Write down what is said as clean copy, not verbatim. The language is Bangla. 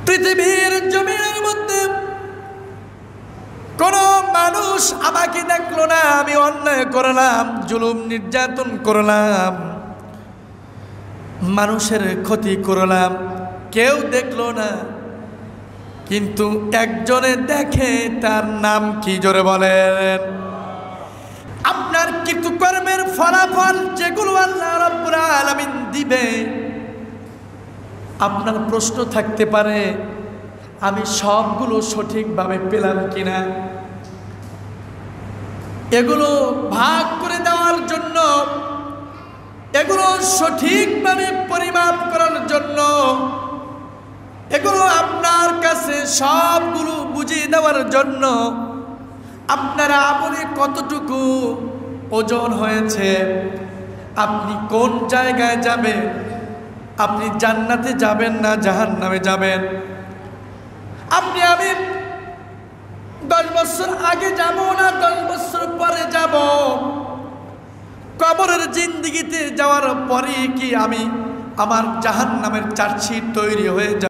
পৃথিবীর জমিনের মধ্যে কোন মানুষ আমাকে দেখলো না আমি অন্যায় করলাম, জুলুম নির্যাতন করলাম, মানুষের ক্ষতি করলাম, কেউ দেখলো না। কিন্তু একজনে দেখে, তার নাম কি? জোরে বলেন। আপনার কৃতকর্মের ফলাফল যেগুলো আল্লাহ রাব্বুল আলামিন দিবে, আপনার প্রশ্ন থাকতে পারে আমি সবগুলো সঠিকভাবে পেলাম কিনা। এগুলো ভাগ করে দেওয়ার জন্য, এগুলো সঠিকভাবে পরিমাপ করার জন্য, এগুলো আপনার কাছে সবগুলো বুঝিয়ে দেওয়ার জন্য আপনার আমলে কতটুকু ওজন হয়েছে, আপনি কোন জায়গায় যাবেন, আপনি জান্নাতে যাবেন না জাহান্নামে যাবেন, আপনি আমি 10 বছর আগে যাব না 10 বছর পরে যাব, কবরের জিন্দেগিতে যাওয়ার পরে কি আমি আমার জাহান্নামের চার্জশিট তৈরি হয়ে